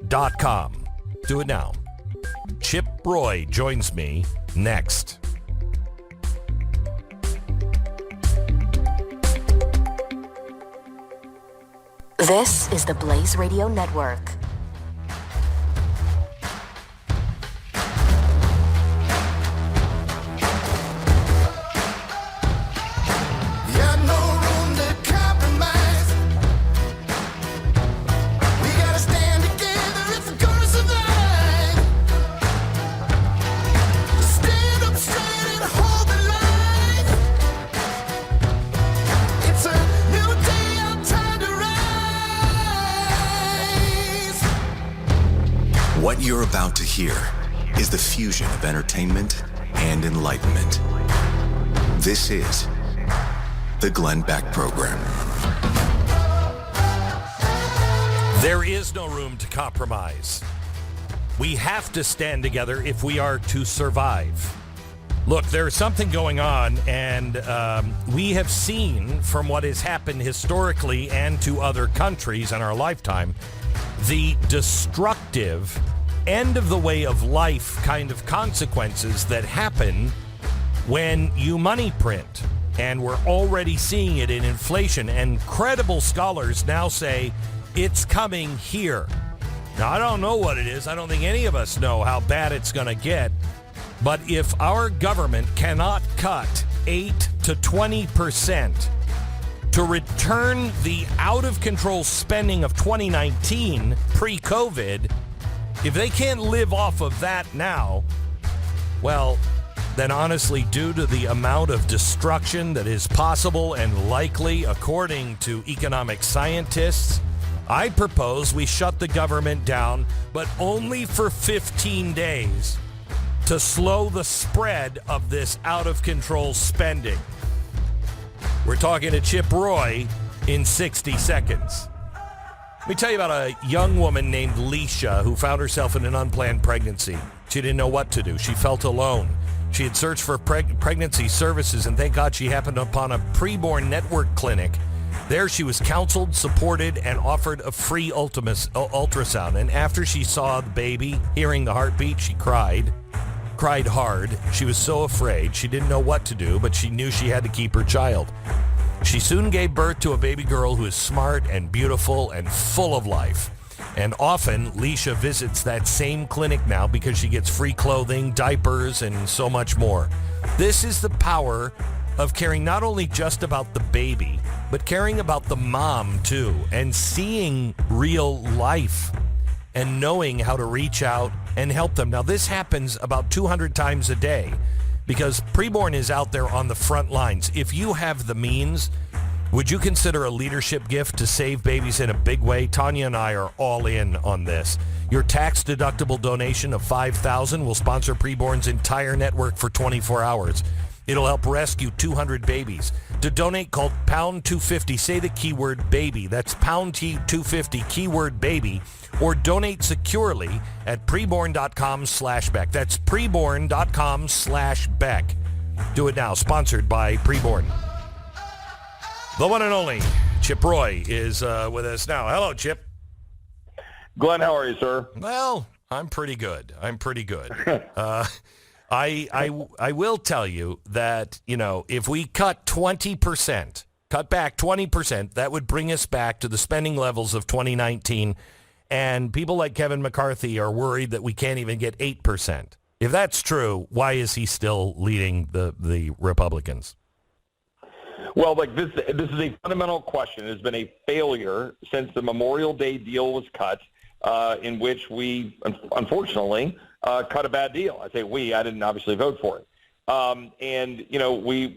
ChipRoy.com. Do it now. Chip Roy joins me next. This is the Blaze Radio Network. What you're about to hear is the fusion of entertainment and enlightenment. This is the Glenn Beck Program. There is no room to compromise. We have to stand together if we are to survive. Look, there's something going on, and we have seen from what has happened historically and to other countries in our lifetime, the destructive end of the way of life kind of consequences that happen when you money print. And we're already seeing it in inflation, and credible scholars now say it's coming here. Now, I don't know what it is. I don't think any of us know how bad it's going to get. But if our government cannot cut 8 to 20% to return the out-of-control spending of 2019 pre-COVID, if they can't live off of that now, well, then honestly, due to the amount of destruction that is possible and likely, according to economic scientists, I propose we shut the government down, but only for 15 days to slow the spread of this out-of-control spending. We're talking to Chip Roy in 60 seconds. Let me tell you about a young woman named Leisha who found herself in an unplanned pregnancy. She didn't know what to do. She felt alone. She had searched for pregnancy services, and thank God she happened upon a preborn network clinic. There she was counseled, supported, and offered a free ultrasound. And after she saw the baby, hearing the heartbeat, she cried hard. She was so afraid. She didn't know what to do, but she knew she had to keep her child. She soon gave birth to a baby girl who is smart and beautiful and full of life. And often, Leisha visits that same clinic now because she gets free clothing, diapers, and so much more. This is the power of caring not only just about the baby, but caring about the mom too, and seeing real life and knowing how to reach out and help them. Now, this happens about 200 times a day because preborn is out there on the front lines. If you have the means, would you consider a leadership gift to save babies in a big way? Tanya and I are all in on this. Your tax-deductible donation of $5,000 will sponsor Preborn's entire network for 24 hours. It'll help rescue 200 babies. To donate, call pound 250. Say the keyword baby. That's pound 250, keyword baby. Or donate securely at preborn.com/Beck. That's preborn.com/Beck. Do it now. Sponsored by Preborn. The one and only Chip Roy is with us now. Hello, Chip. Glenn, how are you, sir? Well, I'm pretty good. I will tell you that, if we cut back 20%, that would bring us back to the spending levels of 2019. And people like Kevin McCarthy are worried that we can't even get 8%. If that's true, why is he still leading the Republicans? Well, this is a fundamental question. There's been a failure since the Memorial Day deal was cut, in which we, unfortunately, cut a bad deal. I say we. I didn't obviously vote for it.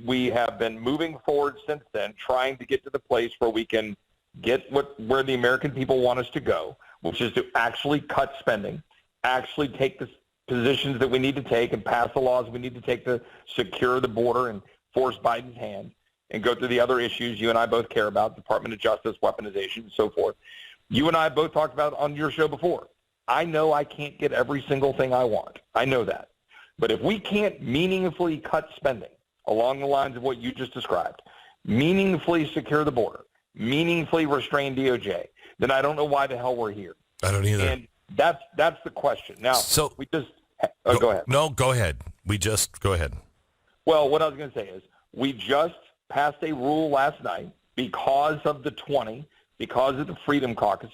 We have been moving forward since then, trying to get to the place where we can get where the American people want us to go, which is to actually cut spending, actually take the positions that we need to take and pass the laws we need to take to secure the border and force Biden's hand, and go through the other issues you and I both care about, Department of Justice, weaponization, and so forth. You and I both talked about it on your show before. I know I can't get every single thing I want. I know that. But if we can't meaningfully cut spending along the lines of what you just described, meaningfully secure the border, meaningfully restrain DOJ, then I don't know why the hell we're here. I don't either. And That's the question. Now, So we just go ahead. No, go ahead. Go ahead. Well, what I was going to say is we just passed a rule last night because of the 20, because of the Freedom Caucus,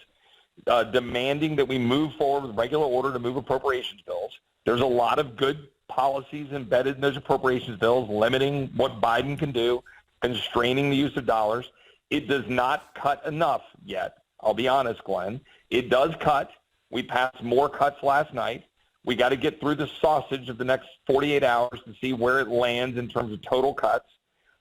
demanding that we move forward with regular order to move appropriations bills. There's a lot of good policies embedded in those appropriations bills, limiting what Biden can do, constraining the use of dollars. It does not cut enough yet. I'll be honest, Glenn. It does cut. We passed more cuts last night. We got to get through the sausage of the next 48 hours to see where it lands in terms of total cuts.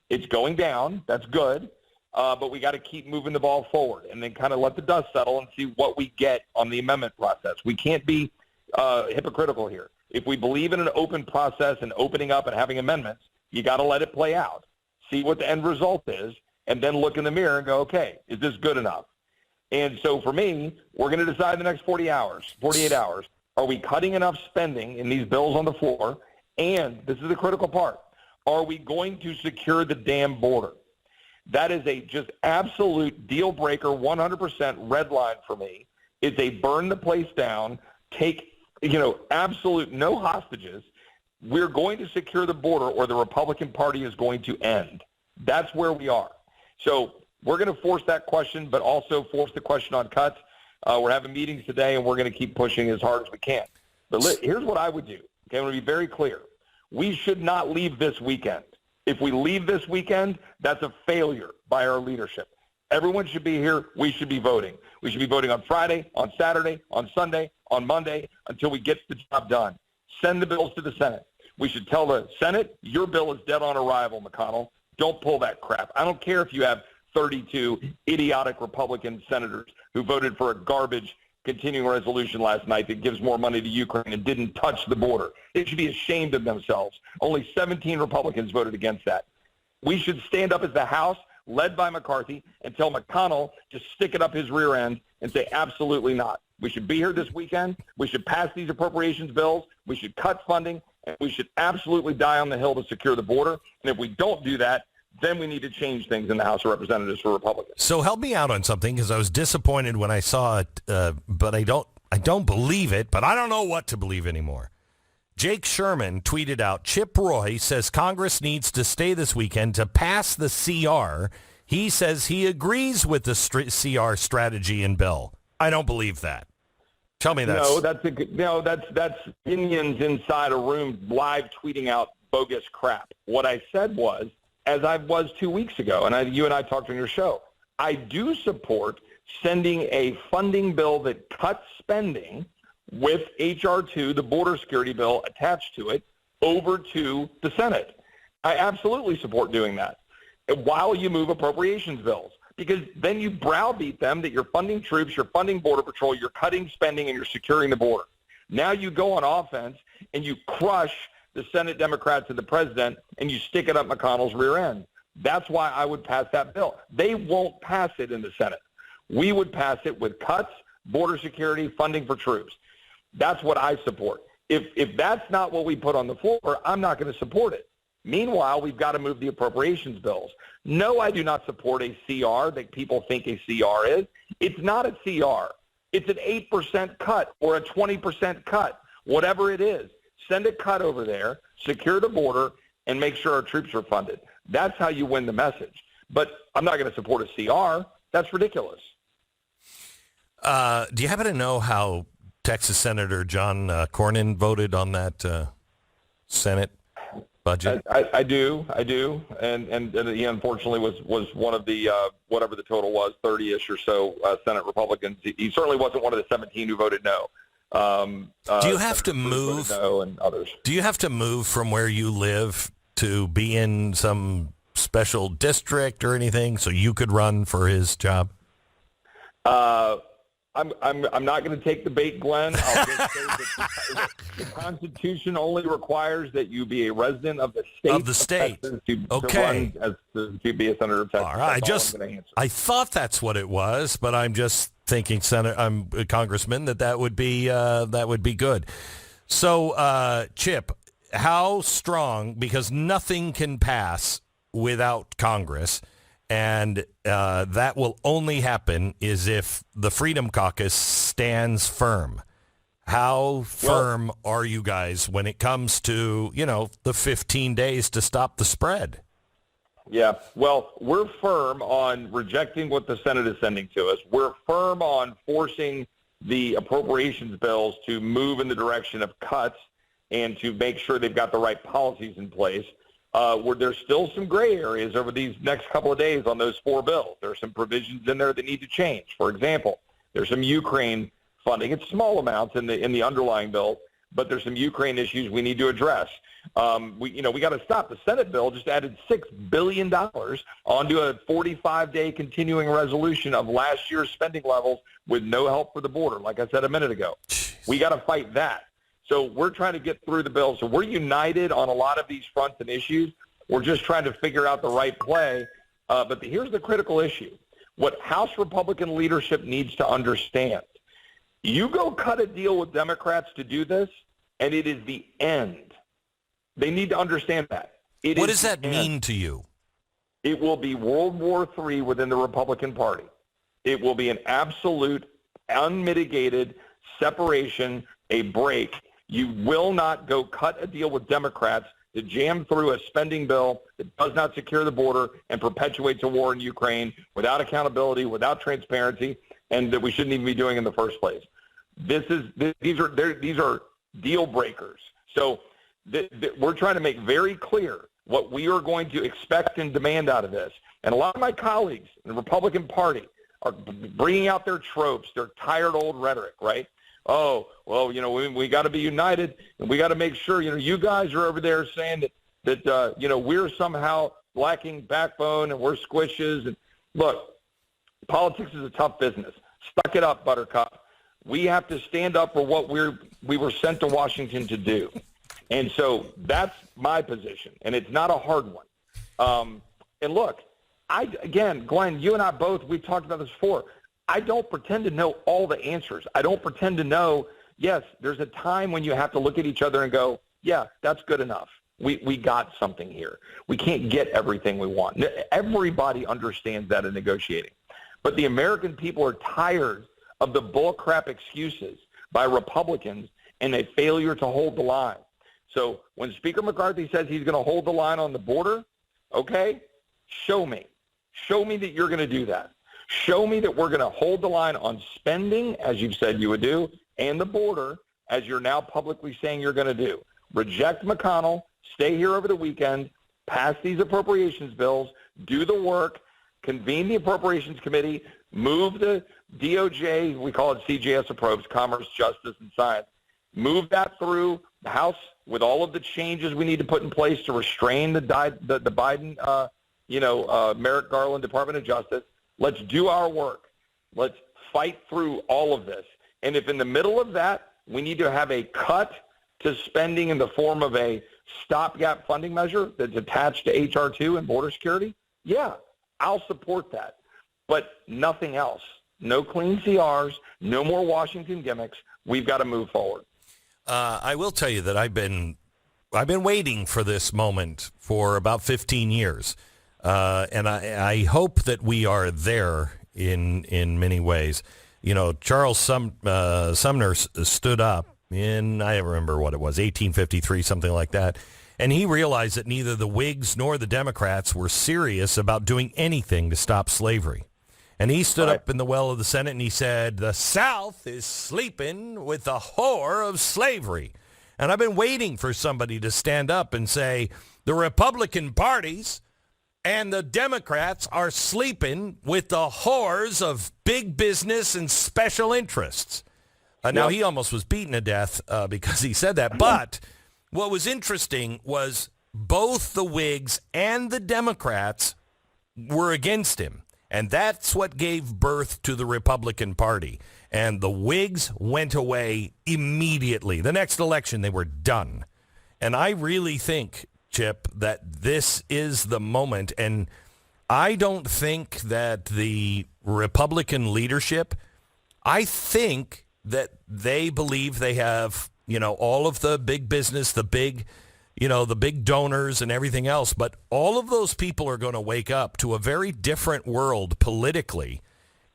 It's going down. That's good. But we got to keep moving the ball forward and then kind of let the dust settle and see what we get on the amendment process. We can't be hypocritical here. If we believe in an open process and opening up and having amendments, you got to let it play out, see what the end result is, and then look in the mirror and go, okay, is this good enough? And so for me, we're going to decide in the next 48 hours, are we cutting enough spending in these bills on the floor? And this is the critical part. Are we going to secure the damn border? That is a just absolute deal breaker, 100% red line for me. It's a burn the place down, take, absolute no hostages. We're going to secure the border or the Republican Party is going to end. That's where we are. So we're going to force that question, but also force the question on cuts. We're having meetings today, and we're going to keep pushing as hard as we can. But here's what I would do. Okay, I'm going to be very clear. We should not leave this weekend. If we leave this weekend, that's a failure by our leadership. Everyone should be here. We should be voting. We should be voting on Friday, on Saturday, on Sunday, on Monday, until we get the job done. Send the bills to the Senate. We should tell the Senate, your bill is dead on arrival, McConnell. Don't pull that crap. I don't care if you have 32 idiotic Republican senators who voted for a garbage continuing resolution last night that gives more money to Ukraine and didn't touch the border. They should be ashamed of themselves. Only 17 Republicans voted against that. We should stand up as the House, led by McCarthy, and tell McConnell to stick it up his rear end and say absolutely not. We should be here this weekend. We should pass these appropriations bills. We should cut funding. And we should absolutely die on the Hill to secure the border. And if we don't do that, then we need to change things in the House of Representatives for Republicans. So help me out on something, because I was disappointed when I saw it, but I don't believe it, but I don't know what to believe anymore. Jake Sherman tweeted out, Chip Roy says Congress needs to stay this weekend to pass the CR. He says he agrees with the CR strategy and bill. I don't believe that. Tell me that. No, that's opinions inside a room live tweeting out bogus crap. What I said was, as I was 2 weeks ago, and you and I talked on your show, I do support sending a funding bill that cuts spending with H.R. 2, the border security bill attached to it, over to the Senate. I absolutely support doing that while you move appropriations bills, because then you browbeat them that you're funding troops, you're funding Border Patrol, you're cutting spending, and you're securing the border. Now you go on offense and you crush the Senate Democrats and the president, and you stick it up McConnell's rear end. That's why I would pass that bill. They won't pass it in the Senate. We would pass it with cuts, border security, funding for troops. That's what I support. If that's not what we put on the floor, I'm not going to support it. Meanwhile, we've got to move the appropriations bills. No, I do not support a CR that people think a CR is. It's not a CR. It's an 8% cut or a 20% cut, whatever it is. Send a cut over there, secure the border, and make sure our troops are funded. That's how you win the message. But I'm not going to support a CR. That's ridiculous. Do you happen to know how Texas Senator John Cornyn voted on that Senate budget? I do, and he unfortunately was one of the whatever the total was, 30-ish or so Senate Republicans. He certainly wasn't one of the 17 who voted no. Do you have to move? No, and others. Do you have to move from where you live to be in some special district or anything so you could run for his job? I'm not going to take the bait, Glenn. I'll just say that the Constitution only requires that you be a resident of the state. Of the state. To okay. To be a senator of Texas. All right. I thought that's what it was, but I'm just thinking, I'm a congressman, that would be good. So, Chip, how strong? Because nothing can pass without Congress. And that will only happen is if the Freedom Caucus stands firm. How firm are you guys when it comes to, the 15 days to stop the spread? Yeah, well, we're firm on rejecting what the Senate is sending to us. We're firm on forcing the appropriations bills to move in the direction of cuts and to make sure they've got the right policies in place. Where there's still some gray areas over these next couple of days on those 4 bills. There are some provisions in there that need to change. For example, there's some Ukraine funding. It's small amounts in the underlying bill, but there's some Ukraine issues we need to address. We got to stop. The Senate bill just added $6 billion onto a 45-day continuing resolution of last year's spending levels with no help for the border, like I said a minute ago. We got to fight that. So we're trying to get through the bill. So we're united on a lot of these fronts and issues. We're just trying to figure out the right play. But here's the critical issue. What House Republican leadership needs to understand. You go cut a deal with Democrats to do this, and it is the end. They need to understand that. What does that mean to you? It will be World War III within the Republican Party. It will be an absolute, unmitigated separation, a break. You will not go cut a deal with Democrats to jam through a spending bill that does not secure the border and perpetuates a war in Ukraine without accountability, without transparency, and that we shouldn't even be doing in the first place. These are deal breakers. So we're trying to make very clear what we are going to expect and demand out of this. And a lot of my colleagues in the Republican Party are bringing out their tropes, their tired old rhetoric, right? Oh, well, we got to be united, and we got to make sure, you guys are over there saying that we're somehow lacking backbone and we're squishes. And look, politics is a tough business. Suck it up, Buttercup. We have to stand up for what we were sent to Washington to do. And so that's my position, and it's not a hard one. And look, Glenn, you and I both, we've talked about this before. I don't pretend to know all the answers. I don't pretend to know, yes, there's a time when you have to look at each other and go, yeah, that's good enough. We got something here. We can't get everything we want. Everybody understands that in negotiating. But the American people are tired of the bullcrap excuses by Republicans and a failure to hold the line. So when Speaker McCarthy says he's going to hold the line on the border, okay, show me. Show me that you're going to do that. Show me that we're going to hold the line on spending, as you've said you would do, and the border, as you're now publicly saying you're going to do. Reject McConnell, stay here over the weekend, pass these appropriations bills, do the work, convene the Appropriations Committee, move the DOJ, we call it CJS approach, Commerce, Justice, and Science, move that through the House with all of the changes we need to put in place to restrain the Biden, Merrick Garland Department of Justice. Let's do our work. Let's fight through all of this. And if in the middle of that, we need to have a cut to spending in the form of a stopgap funding measure that's attached to H.R. 2 and border security, yeah, I'll support that. But nothing else. No clean CRs, no more Washington gimmicks. We've got to move forward. I will tell you that I've been waiting for this moment for about 15 years. And I hope that we are there in many ways. Charles Sumner stood up in, I don't remember what it was, 1853, something like that. And he realized that neither the Whigs nor the Democrats were serious about doing anything to stop slavery. And he stood up in the well of the Senate and he said, the South is sleeping with the whore of slavery. And I've been waiting for somebody to stand up and say, the Republican parties and the Democrats are sleeping with the whores of big business and special interests. Now, he almost was beaten to death because he said that. But what was interesting was both the Whigs and the Democrats were against him. And that's what gave birth to the Republican Party. And the Whigs went away immediately. The next election, they were done. And I really think, Chip, that this is the moment. And I don't think that the Republican leadership, I think that they believe they have, all of the big business, the big donors and everything else. But all of those people are going to wake up to a very different world politically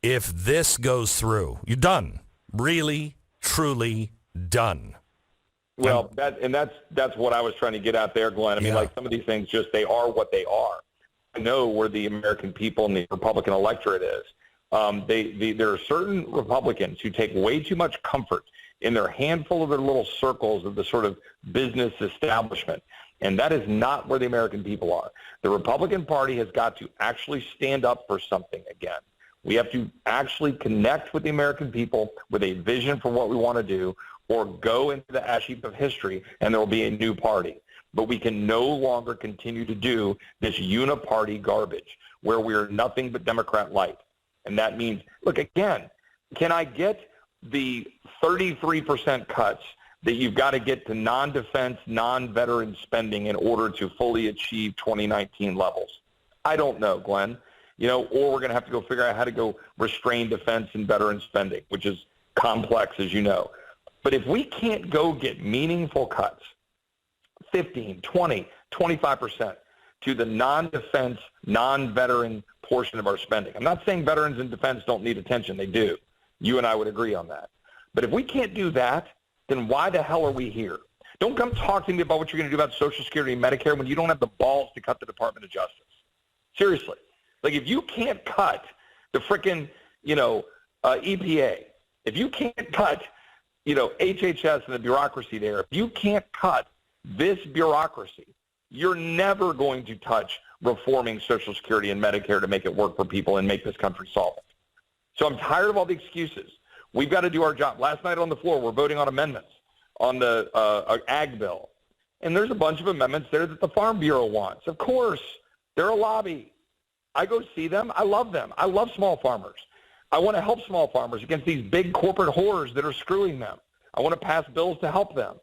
if this goes through. You're done. Really, truly done. Well, that's what I was trying to get at there, Glenn. I mean, like some of these things they are what they are. I know where the American people and the Republican electorate is. There are certain Republicans who take way too much comfort in their handful of their little circles of the sort of business establishment. And that is not where the American people are. The Republican Party has got to actually stand up for something again. We have to actually connect with the American people with a vision for what we want to do, or go into the ash heap of history and there will be a new party. But we can no longer continue to do this uniparty garbage where we are nothing but Democrat light. And that means, look, again, can I get the 33% cuts that you've got to get to non-defense, non-veteran spending in order to fully achieve 2019 levels? I don't know, Glenn. Or we're going to have to go figure out how to go restrain defense and veteran spending, which is complex, as you know. But if we can't go get meaningful cuts, 15, 20, 25% to the non-defense, non-veteran portion of our spending. I'm not saying veterans and defense don't need attention. They do. You and I would agree on that. But if we can't do that, then why the hell are we here? Don't come talk to me about what you're going to do about Social Security and Medicare when you don't have the balls to cut the Department of Justice. Seriously. Like, if you can't cut the frickin', EPA, if you can't cut HHS and the bureaucracy there, if you can't cut this bureaucracy, you're never going to touch reforming Social Security and Medicare to make it work for people and make this country solvent. So I'm tired of all the excuses. We've got to do our job. Last night on the floor, we're voting on amendments on the ag bill. And there's a bunch of amendments there that the Farm Bureau wants. Of course, they're a lobby. I go see them. I love them. I love small farmers. I want to help small farmers against these big corporate whores that are screwing them. I want to pass bills to help them.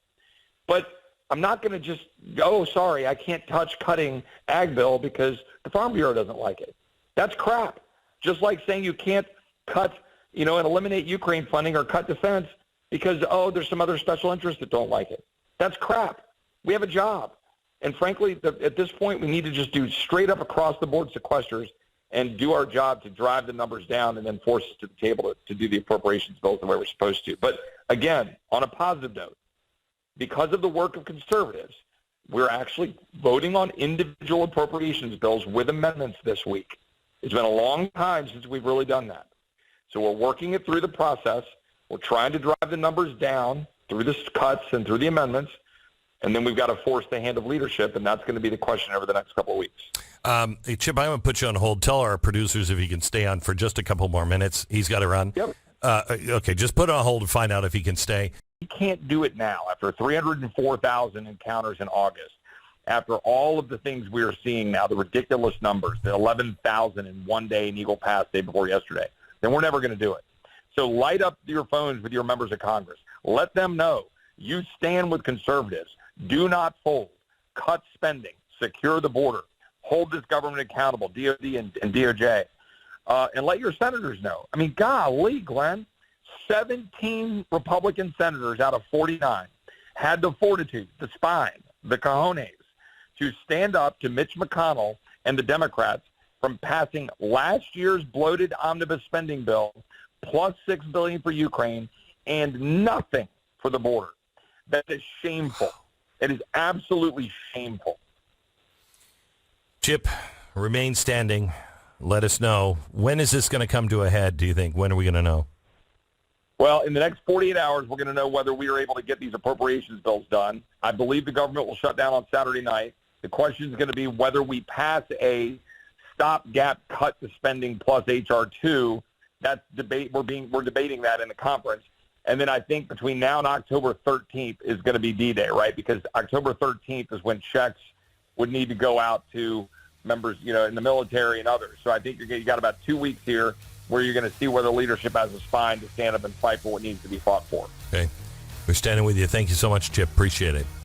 But I'm not going to just, sorry, I can't touch cutting ag bill because the Farm Bureau doesn't like it. That's crap. Just like saying you can't cut, and eliminate Ukraine funding or cut defense because, there's some other special interests that don't like it. That's crap. We have a job. And frankly, at this point, we need to just do straight up across the board sequesters and do our job to drive the numbers down and then force us to the table to do the appropriations bills the way we're supposed to. But again, on a positive note, because of the work of conservatives, we're actually voting on individual appropriations bills with amendments this week. It's been a long time since we've really done that. So we're working it through the process. We're trying to drive the numbers down through the cuts and through the amendments. And then we've got to force the hand of leadership, and that's going to be the question over the next couple of weeks. Hey, Chip, I'm going to put you on hold. Tell our producers if he can stay on for just a couple more minutes. He's got to run. Yep. Okay, just put it on hold and find out if he can stay. He can't do it now after 304,000 encounters in August. After all of the things we are seeing now, the ridiculous numbers, the 11,000 in one day in Eagle Pass day before yesterday, then we're never going to do it. So light up your phones with your members of Congress. Let them know you stand with conservatives. Do not fold. Cut spending. Secure the border. Hold this government accountable, DOD and DOJ. And let your senators know. I mean, golly, Glenn, 17 Republican senators out of 49 had the fortitude, the spine, the cojones to stand up to Mitch McConnell and the Democrats from passing last year's bloated omnibus spending bill plus $6 billion for Ukraine and nothing for the border. That is shameful. It is absolutely shameful. Chip, remain standing. Let us know. When is this going to come to a head, do you think? When are we going to know? Well, in the next 48 hours, we're going to know whether we are able to get these appropriations bills done. I believe the government will shut down on Saturday night. The question is going to be whether we pass a stopgap cut to spending plus H.R. 2. That's debate. We're debating that in the conference. And then I think between now and October 13th is going to be D-Day, right? Because October 13th is when checks would need to go out to members, in the military and others. So I think you got about 2 weeks here where you're going to see whether leadership has a spine to stand up and fight for what needs to be fought for. Okay. We're standing with you. Thank you so much, Chip. Appreciate it.